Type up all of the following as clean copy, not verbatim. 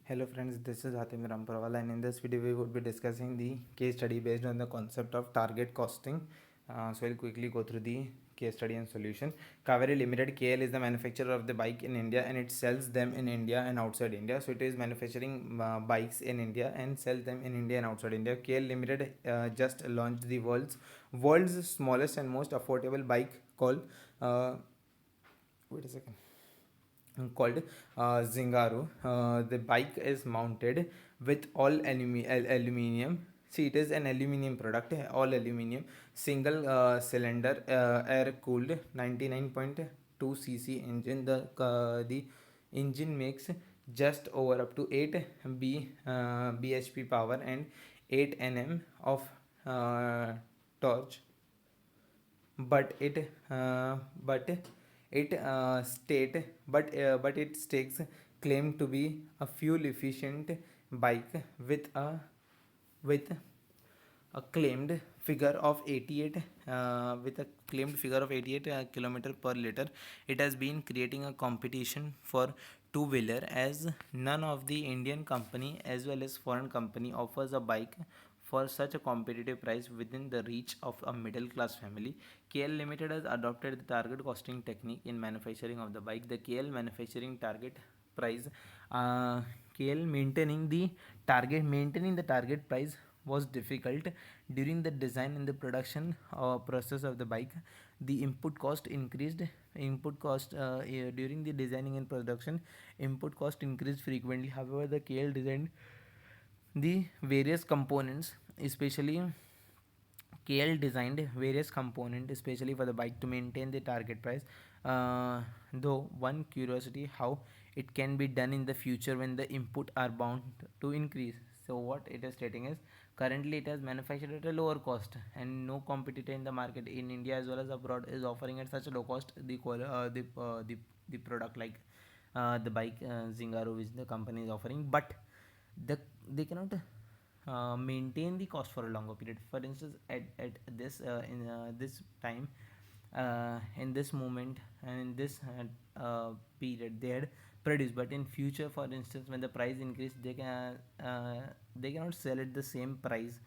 Hello friends, this is Hatim Ramprawala, and in this video we would be discussing the case study based on the concept of target costing. So I'll quickly go through the case study and solution. Kaveri Limited KL is the manufacturer of the bike in India, and it sells them in India and outside India. So it is manufacturing bikes in India and sell them in India and outside India. KL Limited just launched the world's smallest and most affordable bike called wait a second called Zingaru. The bike is mounted with all aluminium. See, it is an aluminium product, all aluminium, single cylinder, air cooled, 99.2 cc engine. The engine makes just over up to 8 bhp power and 8 nm of torch, but it stakes claim to be a fuel efficient bike with a claimed figure of 88 kilometer per liter. It has been creating a competition for two wheeler, as none of the Indian company as well as foreign company offers a bike for such a competitive price within the reach of a middle class family. KL Limited has adopted the target costing technique in manufacturing of the bike. The KL manufacturing target price, uh, KL maintaining the target price was difficult during the design and the production process of the bike. The input cost increased. During the designing and production, input cost increased frequently. However, the KL designed the various components, especially KL designed various components especially for the bike to maintain the target price. Though one curiosity how it can be done in the future when the input are bound to increase. So what it is stating is, currently it is manufactured at a lower cost and no competitor in the market in India as well as abroad is offering at such a low cost the product like the bike Zingaro which the company is offering, but they cannot maintain the cost for a longer period. For instance, at this in this time, in this moment and in this period they had produced, but in future, for instance, when the price increase, they cannot sell at the same price.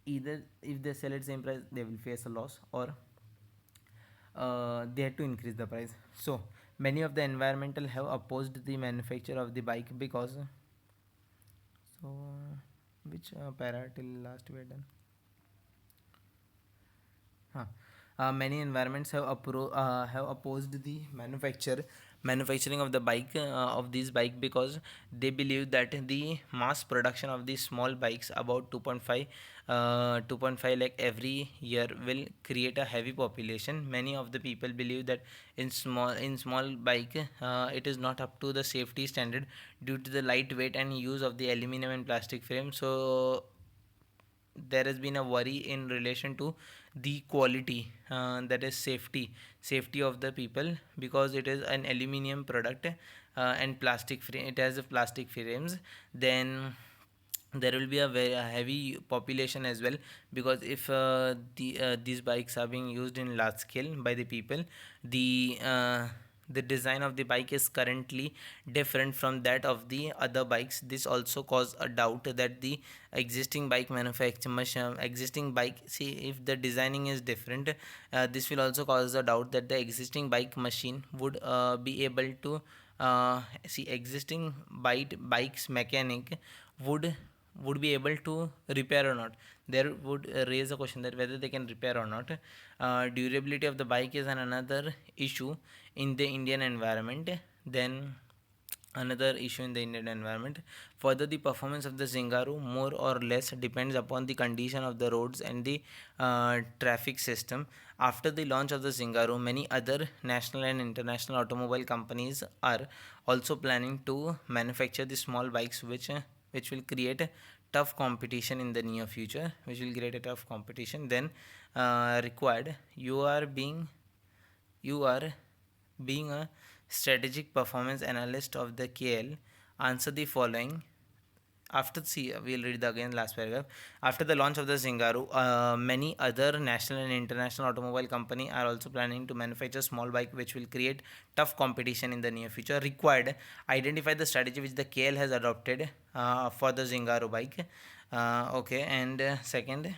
Either if they sell at same price, they will face a loss, or they had to increase the price. So many of the environmental have opposed the manufacture of the bike because so which para till last we had done. Huh. Many environments have opposed the manufacturing of the bike of these bike because they believe that the mass production of these small bikes about 2.5 lakh every year will create a heavy population. Many of the people believe that in small bike it is not up to the safety standard due to the lightweight and use of the aluminum and plastic frame. So there has been a worry in relation to the quality, that is safety of the people, because it is an aluminium product and plastic frame, it has a plastic frames. Then there will be a very heavy population as well, because if these bikes are being used in large scale by the people, the uh, the design of the bike is currently different from that of the other bikes. This also cause a doubt that the existing bike, see, if the designing is different, this will also cause a doubt that the existing bike machine would be able to see existing bikes mechanic would be able to repair or not. There would raise a question that whether they can repair or not. Durability of the bike is another issue in the Indian environment. Then another issue in the Indian environment. Further, the performance of the Zingaru more or less depends upon the condition of the roads and the traffic system. After the launch of the Zingaru, many other national and international automobile companies are also planning to manufacture the small bikes, which will create a tough competition in the near future. Which will create a tough competition. Then required. You are being a strategic performance analyst of the KL. Answer the following. We'll read the again last paragraph. After the launch of the Zingaru, many other national and international automobile company are also planning to manufacture small bike, which will create tough competition in the near future. Required, identify the strategy which the KL has adopted for the Zingaru bike. Okay, and second,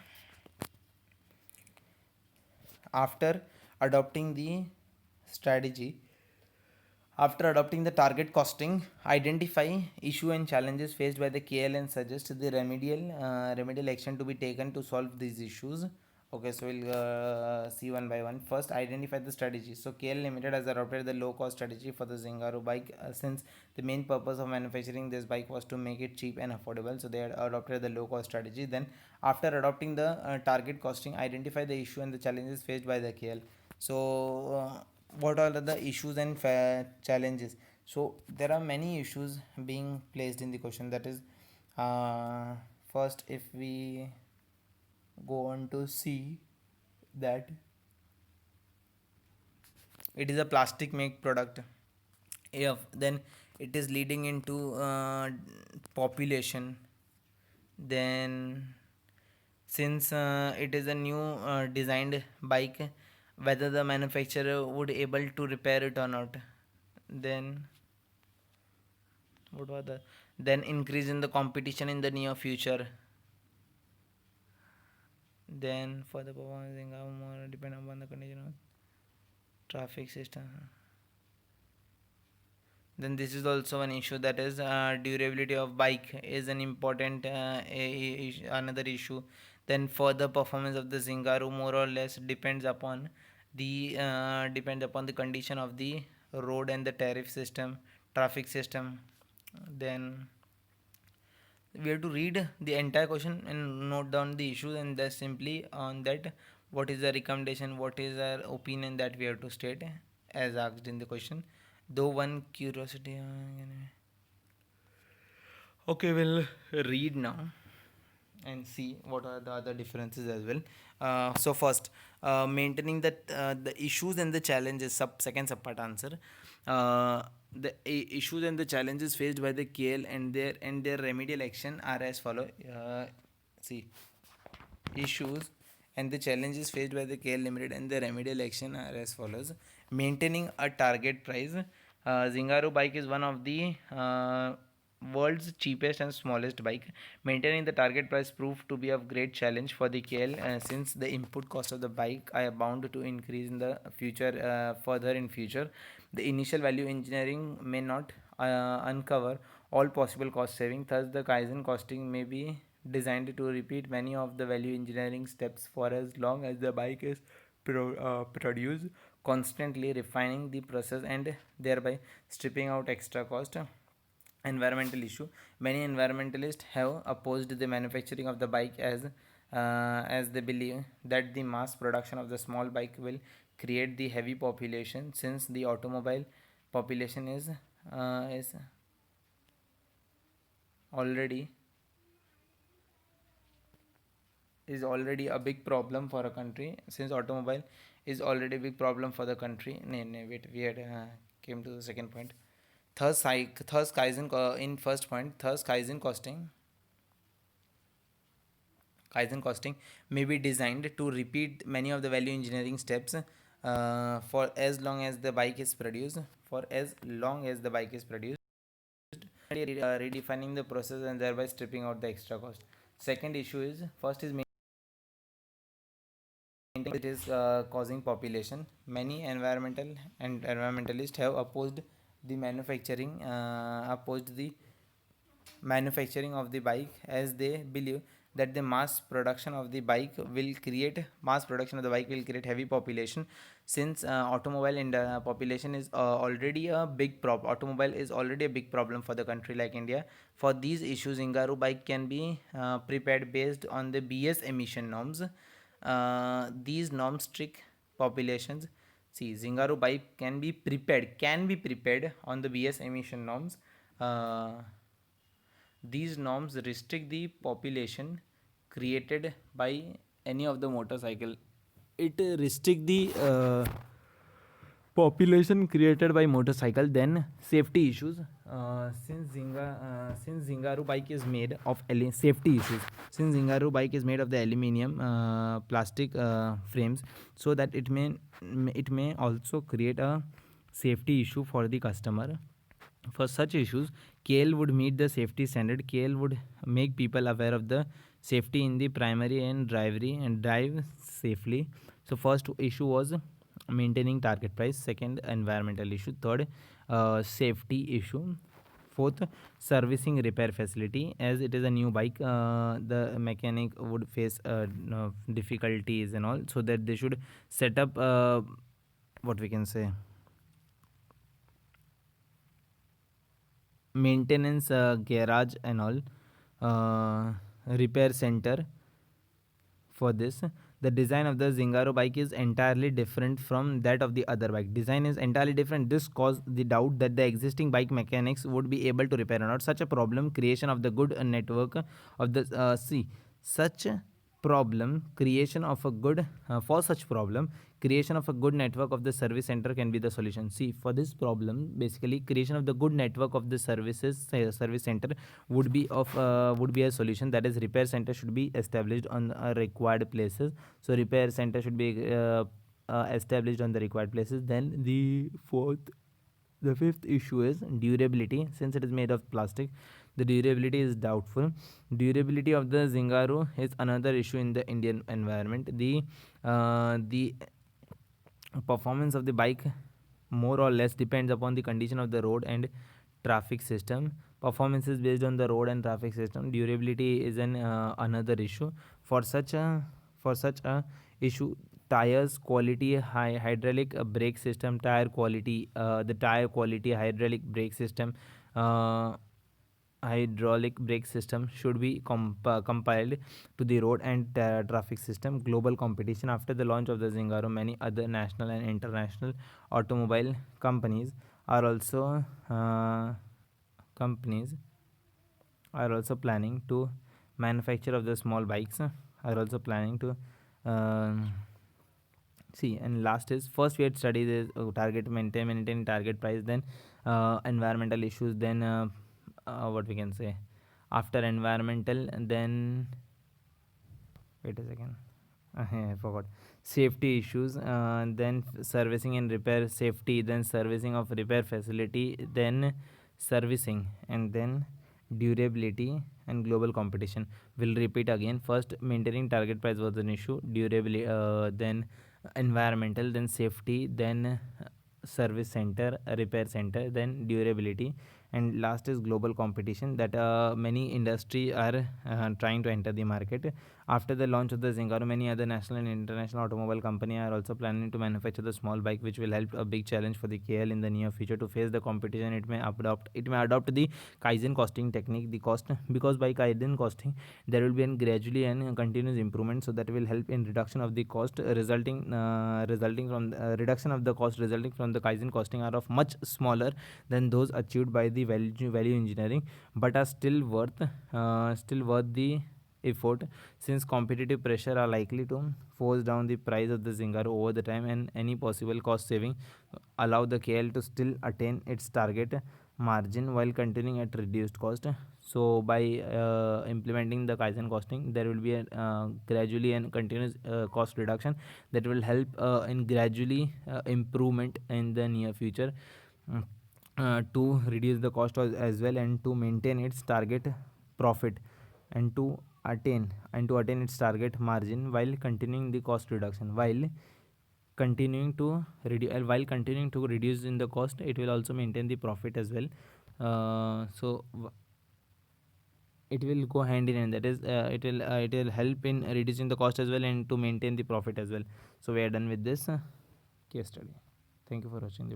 after adopting the strategy, after adopting the target costing, identify issue and challenges faced by the KL and suggest the remedial action to be taken to solve these issues. Okay, so we'll see one by one. First, identify the strategy. So KL Limited has adopted the low cost strategy for the Zingaru bike since the main purpose of manufacturing this bike was to make it cheap and affordable. So they had adopted the low cost strategy. Then, after adopting the target costing, identify the issue and the challenges faced by the KL. So what are the issues and challenges? So there are many issues being placed in the question. That is, first, if we go on to see that it is a plastic make product, if then it is leading into population. Then, since it is a new designed bike, whether the manufacturer would able to repair it or not. Then what was the then increase in the competition in the near future. Then for the performance more depend upon the condition of traffic system. Then this is also an issue, that is durability of bike is an important another issue. Then further performance of the Zingaru more or less depends upon the condition of the road and the traffic system. Then we have to read the entire question and note down the issues, and then simply on that what is the recommendation, what is our opinion, that we have to state as asked in the question. Though one curiosity. Okay, we'll read now and see what are the other differences as well. So first, maintaining the issues and the challenges. Second subpart answer. Issues and the challenges faced by the KL and their remedial action are as follow. See, issues and the challenges faced by the KL Limited and the remedial action are as follows. Maintaining a target price. Zingaru bike is one of the world's cheapest and smallest bike. Maintaining the target price proved to be of great challenge for the KL since the input cost of the bike are bound to increase in the future further in future. The initial value engineering may not uncover all possible cost saving. Thus, the Kaizen costing may be designed to repeat many of the value engineering steps for as long as the bike is produced, constantly refining the process and thereby stripping out extra cost. Environmental issue. Many environmentalists have opposed the manufacturing of the bike as they believe that the mass production of the small bike will create the heavy population, since the automobile population is already a big problem for a country. Since automobile is already a big problem for the country. Wait, we had came to the second point. Thus Kaizen in first point. Thus Kaizen costing may be designed to repeat many of the value engineering steps for as long as the bike is produced. Redefining the process and thereby stripping out the extra cost. Second issue is, first is it is causing population. Many environmentalists have opposed the manufacturing of the bike, as they believe that the mass production of the bike will create heavy population, since automobile and population is already a big problem. Automobile is already a big problem for the country like India. For these issues, Zingaru bike can be prepared based on the BS emission norms. These norms strict populations. See, Zingaru bike can be prepared on the BS emission norms. These norms restrict the population created by any of the motorcycle. It restrict the population created by motorcycle, then safety issues. Since Zingaru bike is made of safety issues, since Zingaru bike is made of the aluminium plastic frames, so that it may also create a safety issue for the customer. For such issues, KL would meet the safety standard. KL would make people aware of the safety in the primary and drive safely. So first issue was maintaining target price. Second, environmental issue. Third, safety issue. Fourth, servicing repair facility. As it is a new bike, the mechanic would face no, difficulties and all, so that they should set up what we can say maintenance garage and all, repair center for this. The design of the Zingaro bike is entirely different from that of the other bike. Design is entirely different. This caused the doubt that the existing bike mechanics would be able to repair or not. Such a problem creation of the good network of the such problem creation of a good for such problem creation of a good network of the service center can be the solution. See, for this problem, basically creation of the good network of the service center would be a solution. That is, repair center should be established on required places. So repair center should be established on the required places. Then the fifth issue is durability. Since it is made of plastic, the durability is doubtful. Durability of the Zingaro is another issue in the Indian environment. The performance of the bike more or less depends upon the condition of the road and traffic system. Performance is based on the road and traffic system. Durability is an another issue. For such a issue, tires quality, hydraulic brake system, tire quality, the tire quality, hydraulic brake system should be compiled to the road and traffic system. Global competition. After the launch of the Zingaro, many other national and international automobile companies are also companies are also planning to manufacture of the small bikes, are also planning to see. And last is, first we had studied is target maintain target price, then environmental issues, then what we can say after environmental, and then wait a second, I forgot, safety issues, then servicing and repair safety, then servicing of repair facility, then servicing, and then durability and global competition. Will repeat again. First, maintaining target price was an issue. Durability, then environmental, then safety, then service center, repair center, then durability, and last is global competition, that many industry are trying to enter the market. After the launch of the Zingaro, many other national and international automobile company are also planning to manufacture the small bike, which will help a big challenge for the KL in the near future. To face the competition, it may adopt the Kaizen costing technique. The cost, because by Kaizen costing there will be a gradually and continuous improvement, so that will help in reduction of the cost resulting from reduction of the cost resulting from the Kaizen costing are of much smaller than those achieved by the value engineering, but are still worth the effort, since competitive pressure are likely to force down the price of the Zingaro over the time, and any possible cost saving allow the KL to still attain its target margin while continuing at reduced cost. So by implementing the Kaizen costing, there will be a gradually and continuous cost reduction that will help in gradually improvement in the near future, to reduce the cost as well, and to maintain its target profit, and to attain its target margin while continuing the cost reduction. While continuing to reduce in the cost, it will also maintain the profit as well. It will go hand in hand. That is, it will help in reducing the cost as well, and to maintain the profit as well. So we are done with this case study. Thank you for watching the